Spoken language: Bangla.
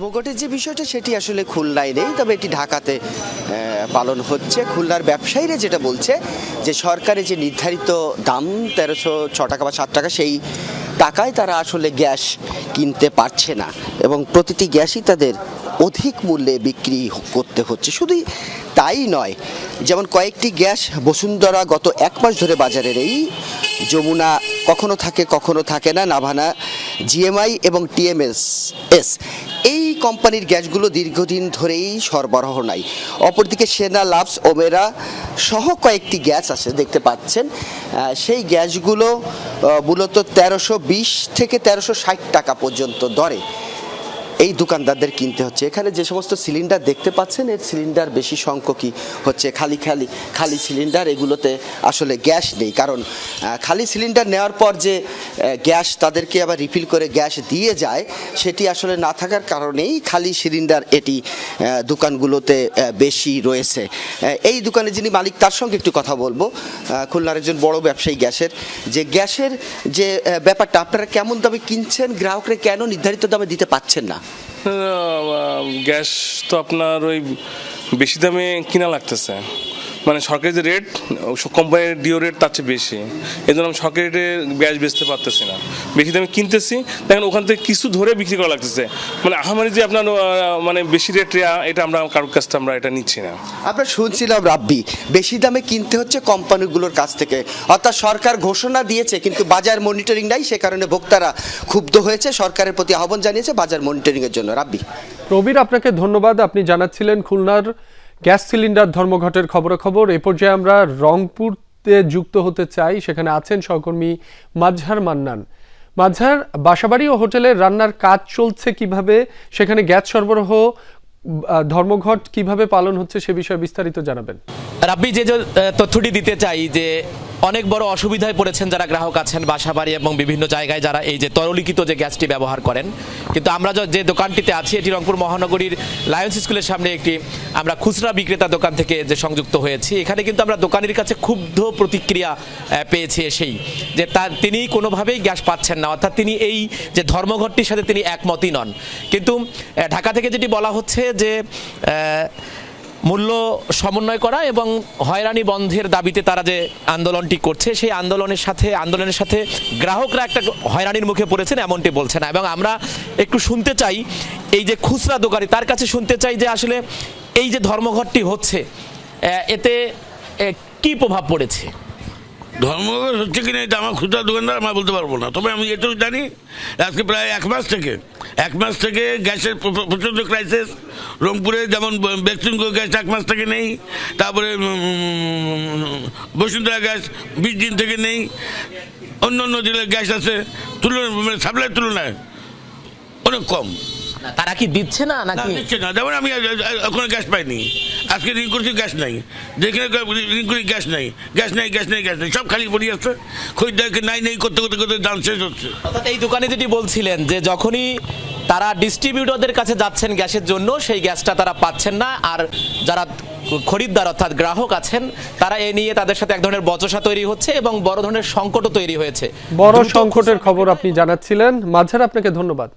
ধর্মঘটের যে বিষয়টা সেটি আসলে খুলনায় নেই, তবে এটি ঢাকাতে পালন হচ্ছে। খুলনার ব্যবসায়ীরা যেটা বলছে যে সরকারের যে নির্ধারিত দাম 1306 টাকা বা 7 টাকা, সেই টাকায় তারা আসলে গ্যাস কিনতে পারছে না এবং প্রতিটি গ্যাসই তাদের অধিক মূল্যে বিক্রি করতে হচ্ছে। শুধুই তাই নয়, যেমন কয়েকটি গ্যাস বসুন্ধরা গত 1 মাস ধরে বাজারের, এই যমুনা কখনো থাকে কখনো থাকে না, নাভানা, জিএমআই এবং টিএমএস এই কোম্পানির গ্যাসগুলো দীর্ঘদিন ধরেই সরবরাহ নাই। অপরদিকে সেনা, লাভস, ওমেরা সহ কয়েকটি গ্যাস আছে দেখতে পাচ্ছেন, সেই গ্যাসগুলো মূলত 1320 থেকে 1360 টাকা পর্যন্ত দরে এই দোকানদারদের কিনতে হচ্ছে। এখানে যে সমস্ত সিলিন্ডার দেখতে পাচ্ছেন, এর সিলিন্ডার বেশি সংখ্যকই হচ্ছে খালি সিলিন্ডার। এগুলোতে আসলে গ্যাস নেই, কারণ খালি সিলিন্ডার নেওয়ার পর যে গ্যাস তাদেরকে আবার রিফিল করে গ্যাস দিয়ে যায়, সেটি আসলে না থাকার কারণেই খালি সিলিন্ডার এটি দোকানগুলোতে বেশি রয়েছে। এই দোকানে যিনি মালিক, তার সঙ্গে একটু কথা বলবো। খুলনার একজন বড় ব্যবসায়ী গ্যাসের যে ব্যাপারটা, আপনারা কেমন দামে কিনছেন, গ্রাহকরা কেন নির্ধারিত দামে দিতে পাচ্ছেন না? গ্যাস তো আপনার ওই বেশি দামে কিনা লাগতেছে, মানে সরকারি যে রেট, কোম্পানির ডিও রেট তার চেয়ে বেশি। এই জন্য আমি সরকারি রেটে গ্যাস বেচতে পারতেছি না, বেশি দামে কিনতেছি। দেখেন ওখান থেকে কিছু ধরে বিক্রি করা লাগতেছে, মানে আমাদের যে আপনার মানে বেশি রেট, এটা আমরা কারোর কাছ থেকে আমরা এটা নিচ্ছি না। আমরা শুনছিলাম রাব্বি, বেশি দামে কিনতে হচ্ছে কোম্পানিগুলোর কাছ থেকে, অর্থাৎ সরকার ঘোষণা দিয়েছে কিন্তু বাজার মনিটরিং নাই, সে কারণে ভোক্তারা ক্ষুব্ধ হয়েছে, সরকারের প্রতি আহ্বান জানিয়েছে বাজার মনিটরিংয়ের জন্য। রাব্বি। প্রবীর, আপনাকে ধন্যবাদ। আপনি জানাচ্ছিলেন খুলনার গ্যাস সিলিন্ডার ধর্মঘটের খবরাখবর। এ পর্যায়ে আমরা রংপুরতে যুক্ত হতে চাই, সেখানে আছেন সহকর্মী মাজহার মান্নান। মাজহার, বাসাবাড়ি ও হোটেলের রান্নার কাজ চলছে কিভাবে, সেখানে গ্যাস সরবরাহ ধর্মঘট কিভাবে পালন হচ্ছে সে বিষয়ে বিস্তারিত জানাবেন। রাব্বি, যে তথ্যটি দিতে চাই যে অনেক বড় অসুবিধায় পড়েছেন যারা গ্রাহক আছেন বাসাবাড়ি এবং বিভিন্ন জায়গায়, যারা এই যে তরলীকৃত যে গ্যাসটি ব্যবহার করেন। কিন্তু আমরা যে দোকানটিতে আছি, এটি রংপুর মহানগরীর লায়ন্স স্কুলের সামনে একটি আমরা খুচরা বিক্রেতা দোকান থেকে যে সংযুক্ত হয়েছি। এখানে কিন্তু আমরা দোকানের কাছে ক্ষুব্ধ প্রতিক্রিয়া পেয়েছি এসেই, যে তিনি কোনোভাবেই গ্যাস পাচ্ছেন না, অর্থাৎ তিনি এই যে ধর্মঘটটির সাথে তিনি একমতই নন। কিন্তু ঢাকা থেকে যেটি বলা হচ্ছে যে মূল্য সমন্বয় করা এবং হয়রানি বন্ধের দাবিতে তারা যে আন্দোলনটি করছে, সেই আন্দোলনের সাথে গ্রাহকরা একটা হয়রানির মুখে পড়েছেন এমনটি বলছে না। এবং আমরা একটু শুনতে চাই এই যে খুচরা দোকানি, তার কাছে শুনতে চাই যে আসলে এই যে ধর্মঘটটি হচ্ছে এতে কি প্রভাব পড়েছে। ধর্মঘট হচ্ছে কিনা এটা আমার খুচরা দোকানদার আমরা বলতে পারবো না, তবে আমি এটুকু জানি আজকে প্রায় এক মাস থেকে গ্যাসের প্রচণ্ড ক্রাইসিস। রংপুরে যেমন ব্যক্তিগত গ্যাস 1 মাস থেকে নেই, তারপরে বসুন্ধরা গ্যাস 20 দিন থেকে নেই, অন্য জেলার গ্যাস আছে তুলনায় সাপ্লাইয়ের তুলনায় অনেক কম। তারা কি দিচ্ছে না নাকি? দিচ্ছে না, যেমন আমি ওখানে গ্যাস পাইনি, আজকে রিং করছি গ্যাস নাই, যেখানে রিং করি গ্যাস নাই, সব খালি পড়ে যাচ্ছে। খরিদ্দারকে নাই করতে দাম শেষ হচ্ছে। অর্থাৎ এই দোকানে যেটি বলছিলেন যে যখনই তারা ডিস্ট্রিবিউটরদের কাছে যাচ্ছেন গ্যাসের জন্য, সেই গ্যাসটা তারা পাচ্ছেন না, আর যারা খরিদ্দার অর্থাৎ গ্রাহক আছেন তারা এ নিয়ে তাদের সাথে এক ধরনের বচসা তৈরি হচ্ছে এবং বড় ধরনের সংকটও তৈরি হয়েছে। বড় সংকটের খবর আপনি জানাচ্ছিলেন। মাজহার, আপনাকে ধন্যবাদ।